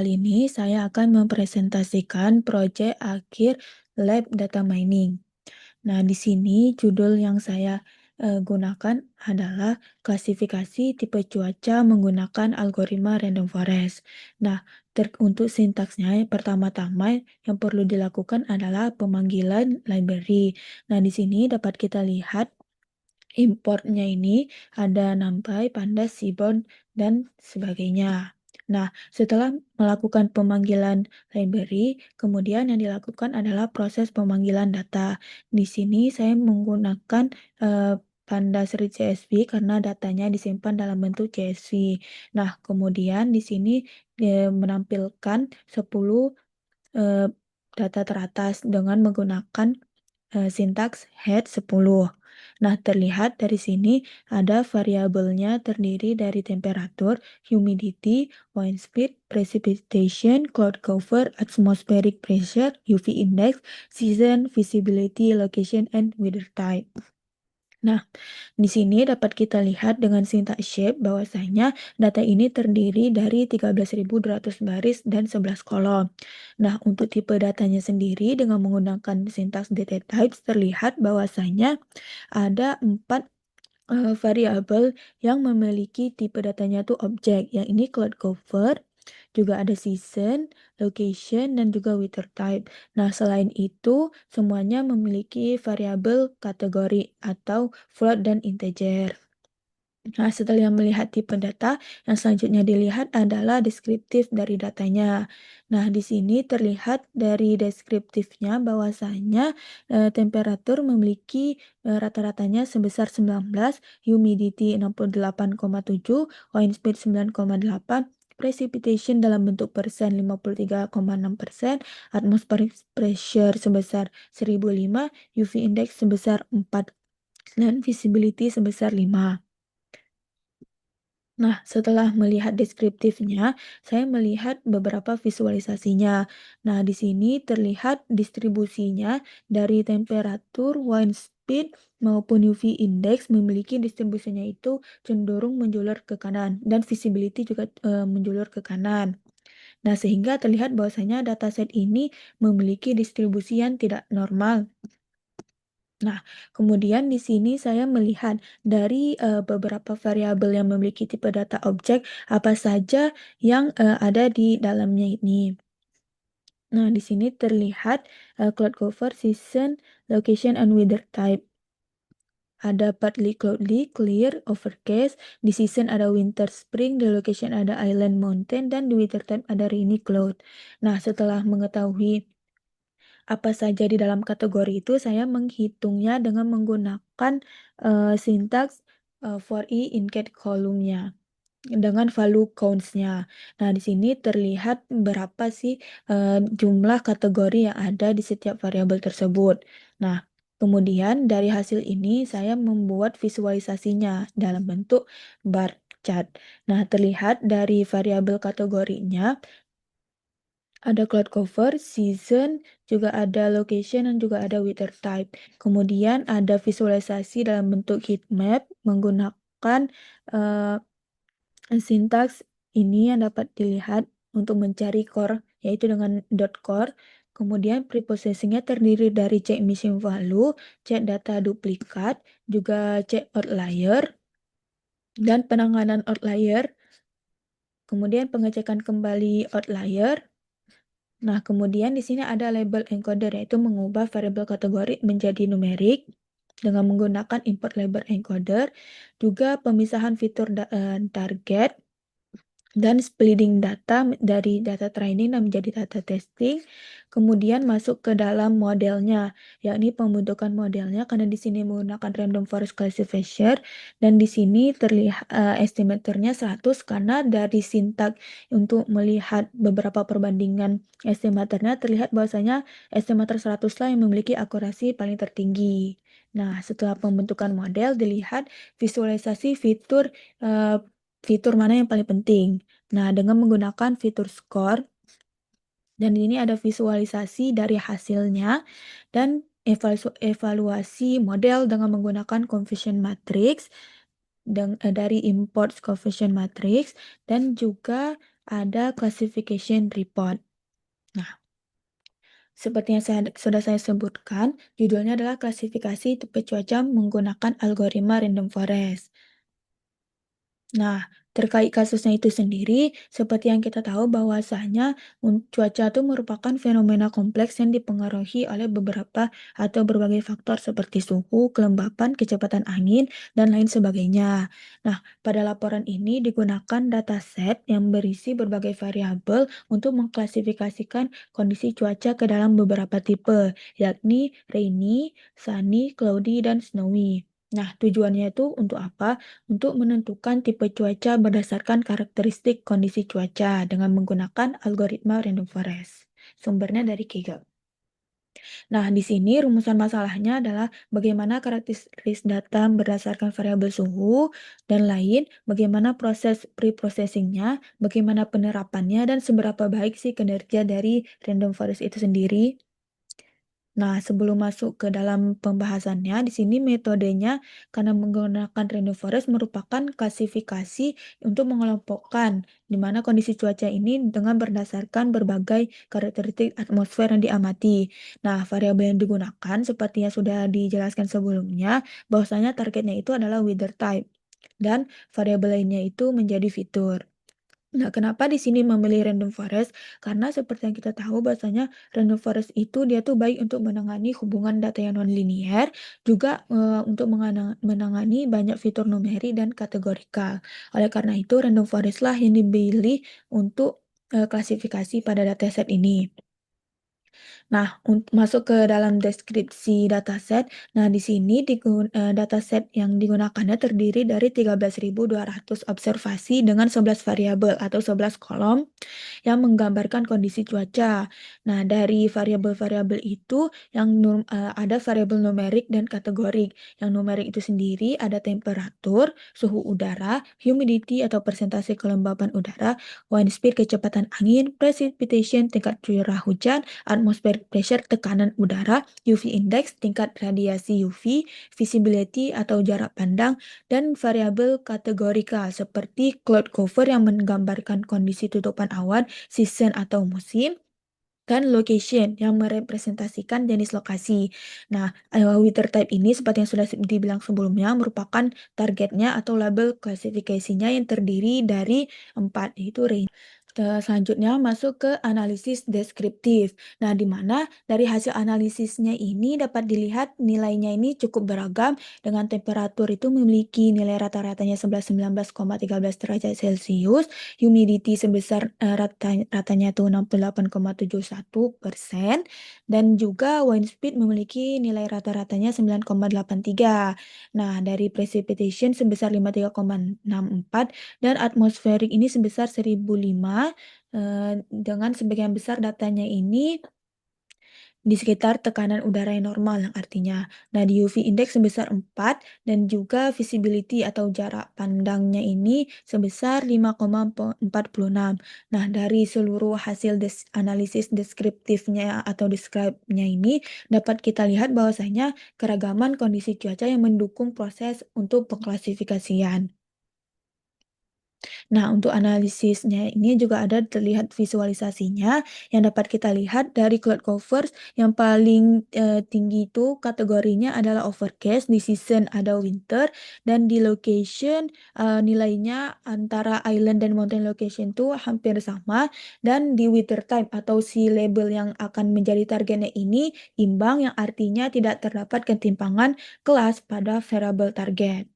Kali ini saya akan mempresentasikan proyek akhir lab data mining. Nah, di sini judul yang saya gunakan adalah klasifikasi tipe cuaca menggunakan algoritma random forest. Nah, untuk sintaksnya, pertama-tama yang perlu dilakukan adalah pemanggilan library. Nah, di sini dapat kita lihat importnya ini ada NumPy, Pandas, Seaborn, dan sebagainya. Nah, setelah melakukan pemanggilan library, kemudian yang dilakukan adalah proses pemanggilan data. Di sini saya menggunakan Pandas Read CSV karena datanya disimpan dalam bentuk CSV. Nah, kemudian di sini menampilkan 10 eh, data teratas dengan menggunakan sintaks head 10. Nah, terlihat dari sini ada variabelnya terdiri dari temperatur, humidity, wind speed, precipitation, cloud cover, atmospheric pressure, UV index, season, visibility, location, and weather type. Nah, di sini dapat kita lihat dengan syntax shape bahwasanya data ini terdiri dari 13.200 baris dan 11 kolom. Nah, untuk tipe datanya sendiri dengan menggunakan syntax data types terlihat bahwasanya ada 4 variabel yang memiliki tipe datanya tuh objek, yang ini cloud cover, juga ada season, location, dan juga weather type. Nah, selain itu, semuanya memiliki variabel kategori atau float dan integer. Nah, setelah melihat tipe data, yang selanjutnya dilihat adalah deskriptif dari datanya. Nah, di sini terlihat dari deskriptifnya bahwasanya temperatur memiliki rata-ratanya sebesar 19, humidity 68,7, wind speed 9,8, precipitation dalam bentuk persen 53,6%, atmospheric pressure sebesar 1005, UV index sebesar 4, dan visibility sebesar 5. Nah, setelah melihat deskriptifnya, saya melihat beberapa visualisasinya. Nah, di sini terlihat distribusinya dari temperatur, wind speed, maupun UV index memiliki distribusinya itu cenderung menjulur ke kanan, dan visibility juga menjulur ke kanan. Nah, sehingga terlihat bahwasanya dataset ini memiliki distribusi yang tidak normal. Nah, kemudian di sini saya melihat dari beberapa variabel yang memiliki tipe data objek, apa saja yang ada di dalamnya ini. Nah, di sini terlihat cloud cover, season, location, and weather type. Ada partly cloudy, clear, overcast. Di season ada winter, spring. Di location ada island, mountain. Dan di weather type ada rainy, cloud. Nah, setelah mengetahui apa saja di dalam kategori itu, saya menghitungnya dengan menggunakan sintaks for i in cat column-nya dengan value counts-nya. Nah, di sini terlihat berapa sih jumlah kategori yang ada di setiap variabel tersebut. Nah, kemudian dari hasil ini saya membuat visualisasinya dalam bentuk bar chart. Nah, terlihat dari variabel kategorinya ada cloud cover, season, juga ada location, dan juga ada weather type. Kemudian ada visualisasi dalam bentuk heat map menggunakan sintaks ini yang dapat dilihat untuk mencari core, yaitu dengan dot core. Kemudian preprocessing-nya terdiri dari cek missing value, cek data duplikat, juga cek outlier, dan penanganan outlier. Kemudian pengecekan kembali outlier. Nah, kemudian di sini ada label encoder, yaitu mengubah variabel kategori menjadi numerik dengan menggunakan import label encoder, juga pemisahan fitur target, dan splitting data dari data training dan menjadi data testing, kemudian masuk ke dalam modelnya, yakni pembentukan modelnya karena di sini menggunakan random forest classifier, dan di sini terlihat estimatornya 100 karena dari sintak untuk melihat beberapa perbandingan estimatornya terlihat bahwasanya estimator 100 lah yang memiliki akurasi paling tertinggi. Nah, setelah pembentukan model dilihat visualisasi fitur mana yang paling penting. Nah, dengan menggunakan fitur score, dan ini ada visualisasi dari hasilnya, dan evaluasi model dengan menggunakan conversion matrix, dari import conversion matrix, dan juga ada classification report. Nah, seperti yang sudah saya sebutkan, judulnya adalah klasifikasi tipe cuaca menggunakan algoritma random forest. Nah, terkait kasusnya itu sendiri, seperti yang kita tahu bahwasanya cuaca itu merupakan fenomena kompleks yang dipengaruhi oleh beberapa atau berbagai faktor seperti suhu, kelembapan, kecepatan angin, dan lain sebagainya. Nah, pada laporan ini digunakan dataset yang berisi berbagai variabel untuk mengklasifikasikan kondisi cuaca ke dalam beberapa tipe, yakni rainy, sunny, cloudy, dan snowy. Nah, tujuannya itu untuk apa? Untuk menentukan tipe cuaca berdasarkan karakteristik kondisi cuaca dengan menggunakan algoritma random forest. Sumbernya dari Kaggle. Nah, di sini rumusan masalahnya adalah bagaimana karakteristik data berdasarkan variabel suhu dan lain, bagaimana proses pre-processingnya, bagaimana penerapannya, dan seberapa baik sih kinerja dari random forest itu sendiri. Nah, sebelum masuk ke dalam pembahasannya, di sini metodenya karena menggunakan random forest merupakan klasifikasi untuk mengelompokkan di mana kondisi cuaca ini dengan berdasarkan berbagai karakteristik atmosfer yang diamati. Nah, variabel yang digunakan seperti yang sudah dijelaskan sebelumnya, bahwasanya targetnya itu adalah weather type dan variabel lainnya itu menjadi fitur. Nah, kenapa di sini memilih random forest? Karena seperti yang kita tahu bahwasanya random forest itu dia tuh baik untuk menangani hubungan data yang nonlinear, juga untuk menangani banyak fitur numeri dan kategorikal. Oleh karena itu, random forest lah yang dipilih untuk klasifikasi pada dataset ini. Nah, masuk ke dalam deskripsi dataset. Nah, di sini dataset yang digunakannya terdiri dari 13.200 observasi dengan 11 variabel atau 11 kolom yang menggambarkan kondisi cuaca. Nah, dari variabel-variabel itu ada variabel numerik dan kategorik. Yang numerik itu sendiri ada temperatur, suhu udara, humidity atau persentase kelembapan udara, wind speed kecepatan angin, precipitation tingkat curah hujan, atmospheric pressure tekanan udara, UV index tingkat radiasi UV, visibility atau jarak pandang, dan variabel kategorikal seperti cloud cover yang menggambarkan kondisi tutupan awan, season atau musim, dan location yang merepresentasikan jenis lokasi. Nah, weather type ini seperti yang sudah dibilang sebelumnya merupakan targetnya atau label klasifikasinya yang terdiri dari 4, yaitu range. Selanjutnya masuk ke analisis deskriptif. Nah, di mana dari hasil analisisnya ini dapat dilihat nilainya ini cukup beragam dengan temperatur itu memiliki nilai rata-ratanya 19,13 derajat Celcius, humidity sebesar ratanya itu 68,71%, dan juga wind speed memiliki nilai rata-ratanya 9,83. Nah, dari precipitation sebesar 53,64 dan atmosferik ini sebesar 1005, dengan sebagian besar datanya ini di sekitar tekanan udara yang normal yang artinya. Nah, di UV index sebesar 4 dan juga visibility atau jarak pandangnya ini sebesar 5,46. Nah, dari seluruh hasil analisis deskriptifnya atau describe-nya ini dapat kita lihat bahwasanya keragaman kondisi cuaca yang mendukung proses untuk pengklasifikasian. Nah, untuk analisisnya ini juga ada terlihat visualisasinya yang dapat kita lihat dari cloud covers yang paling tinggi itu kategorinya adalah overcast, di season ada winter, dan di location nilainya antara island dan mountain location itu hampir sama, dan di weather type atau si label yang akan menjadi targetnya ini imbang yang artinya tidak terdapat ketimpangan kelas pada variable target.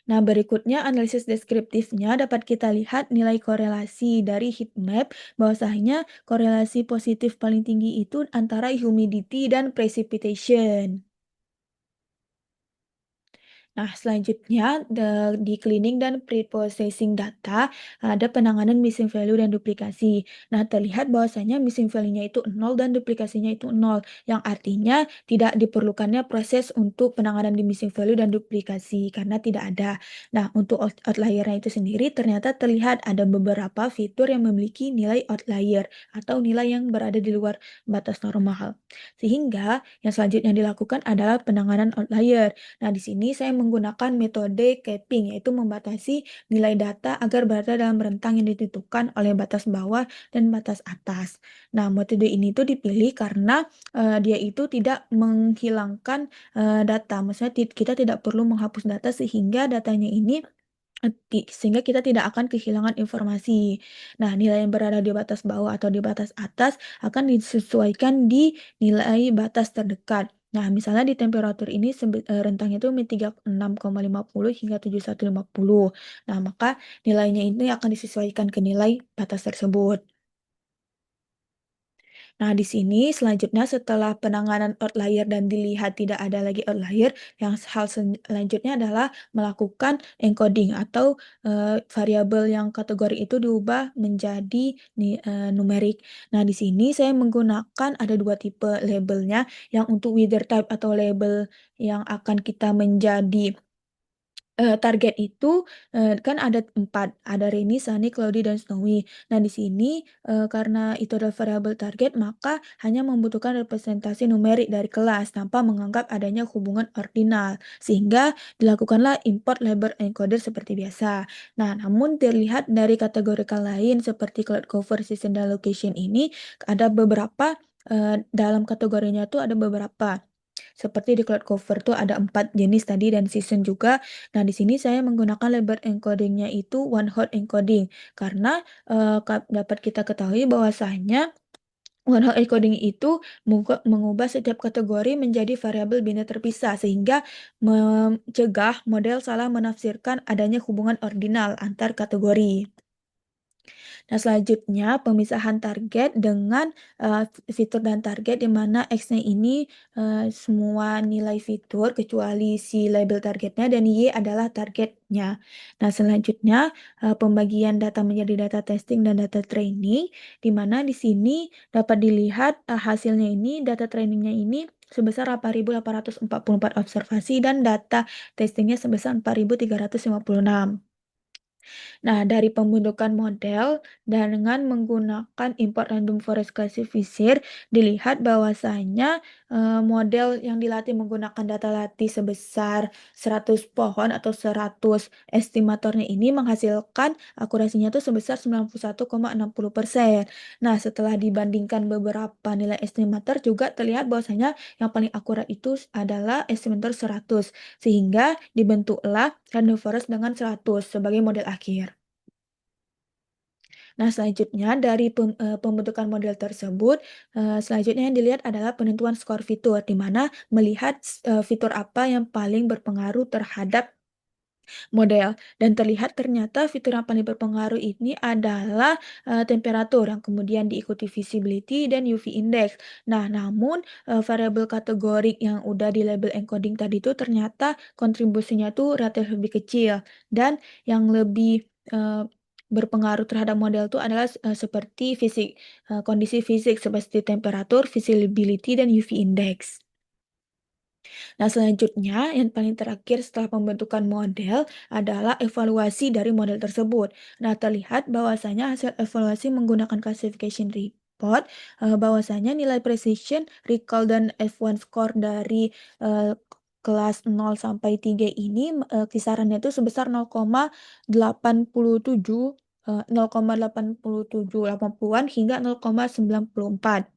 Nah, berikutnya analisis deskriptifnya dapat kita lihat nilai korelasi dari heat map, bahwasanya korelasi positif paling tinggi itu antara humidity dan precipitation. Nah, selanjutnya di cleaning dan pre-processing data ada penanganan missing value dan duplikasi. Nah, terlihat bahwasanya missing value-nya itu nol dan duplikasinya itu nol, yang artinya tidak diperlukannya proses untuk penanganan di missing value dan duplikasi karena tidak ada. Nah, untuk outlier-nya itu sendiri ternyata terlihat ada beberapa fitur yang memiliki nilai outlier atau nilai yang berada di luar batas normal. Sehingga yang selanjutnya dilakukan adalah penanganan outlier. Nah, di sini saya menggunakan metode capping, yaitu membatasi nilai data agar berada dalam rentang yang ditentukan oleh batas bawah dan batas atas. Nah, metode ini tuh dipilih karena dia itu tidak menghilangkan data. Maksudnya kita tidak perlu menghapus data sehingga datanya ini sehingga kita tidak akan kehilangan informasi. Nah, nilai yang berada di batas bawah atau di batas atas akan disesuaikan di nilai batas terdekat. Nah, misalnya di temperatur ini rentangnya itu -6,50 hingga 7150. Nah, maka nilainya ini akan disesuaikan ke nilai batas tersebut. Nah, di sini selanjutnya setelah penanganan outlier dan dilihat tidak ada lagi outlier, selanjutnya adalah melakukan encoding atau variabel yang kategori itu diubah menjadi numerik. Nah, di sini saya menggunakan ada dua tipe labelnya, yang untuk whether type atau label yang akan kita menjadi target itu, kan ada 4, ada rainy, sunny, cloudy, dan snowy. Nah, di sini, karena itu adalah variabel target, maka hanya membutuhkan representasi numerik dari kelas tanpa menganggap adanya hubungan ordinal, sehingga dilakukanlah import label encoder seperti biasa. Nah, namun terlihat dari kategori lain seperti cloud cover, season, dan location ini, ada beberapa, dalam kategorinya tuh ada beberapa. Seperti di cloud cover tuh ada 4 jenis tadi dan season juga. Nah, di sini saya menggunakan label encoding-nya itu one hot encoding karena, dapat kita ketahui bahwasanya one hot encoding itu mengubah setiap kategori menjadi variabel biner terpisah sehingga mencegah model salah menafsirkan adanya hubungan ordinal antar kategori. Nah, selanjutnya pemisahan target dengan, fitur dan target di mana X-nya ini, semua nilai fitur kecuali si label targetnya dan Y adalah targetnya. Nah, selanjutnya, pembagian data menjadi data testing dan data training, di mana di sini dapat dilihat, hasilnya ini data trainingnya ini sebesar 8.844 observasi dan data testingnya sebesar 4.356. Nah, dari pembentukan model dan dengan menggunakan import random forest classifier, dilihat bahwasanya model yang dilatih menggunakan data latih sebesar 100 pohon atau 100 estimatornya ini menghasilkan akurasinya itu sebesar 91,60%. Nah, setelah dibandingkan beberapa nilai estimator juga terlihat bahwasanya yang paling akurat itu adalah estimator 100, sehingga dibentuklah random forest dengan 100 sebagai model akhir. Nah, selanjutnya dari pembentukan model tersebut, selanjutnya yang dilihat adalah penentuan skor fitur, di mana melihat fitur apa yang paling berpengaruh terhadap model dan terlihat ternyata fitur yang paling berpengaruh ini adalah, temperatur yang kemudian diikuti visibility dan UV index. Nah, namun, variabel kategorik yang udah di-label encoding tadi itu ternyata kontribusinya tuh relatif lebih kecil dan yang lebih, berpengaruh terhadap model itu adalah seperti kondisi fisik seperti temperatur, visibility, dan UV index. Nah, selanjutnya yang paling terakhir setelah pembentukan model adalah evaluasi dari model tersebut. Nah, terlihat bahwasanya hasil evaluasi menggunakan classification report, bahwasanya nilai precision, recall, dan F1 score dari kelas 0 sampai 3 ini kisarannya itu sebesar 0,87 0,87 80-an hingga 0,94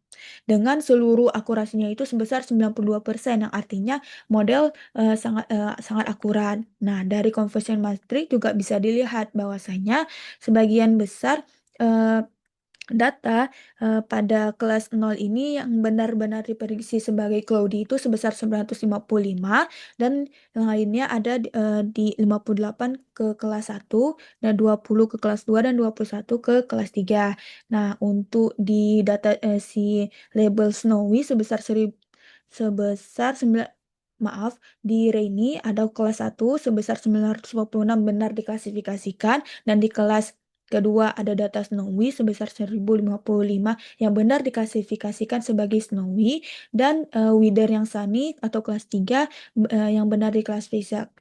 dengan seluruh akurasinya itu sebesar 92% yang artinya model, sangat akurat. Nah, dari conversion matrix juga bisa dilihat bahwasanya sebagian besar, eee data, pada kelas 0 ini yang benar-benar diprediksi sebagai cloudy itu sebesar 955 dan yang lainnya ada di 58 ke kelas 1 dan 20 ke kelas 2 dan 21 ke kelas 3. Nah, untuk di data, si label snowy sebesar di rainy ada kelas 1 sebesar 956 benar diklasifikasikan dan di kelas kedua ada data snowy sebesar 1055 yang benar diklasifikasikan sebagai snowy dan, weather yang sunny atau kelas 3 yang benar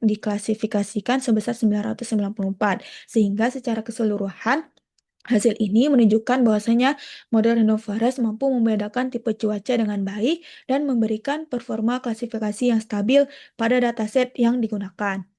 diklasifikasikan sebesar 994. Sehingga secara keseluruhan Hasil ini menunjukkan bahwasanya model Rhinovirus mampu membedakan tipe cuaca dengan baik dan memberikan performa klasifikasi yang stabil pada dataset yang digunakan.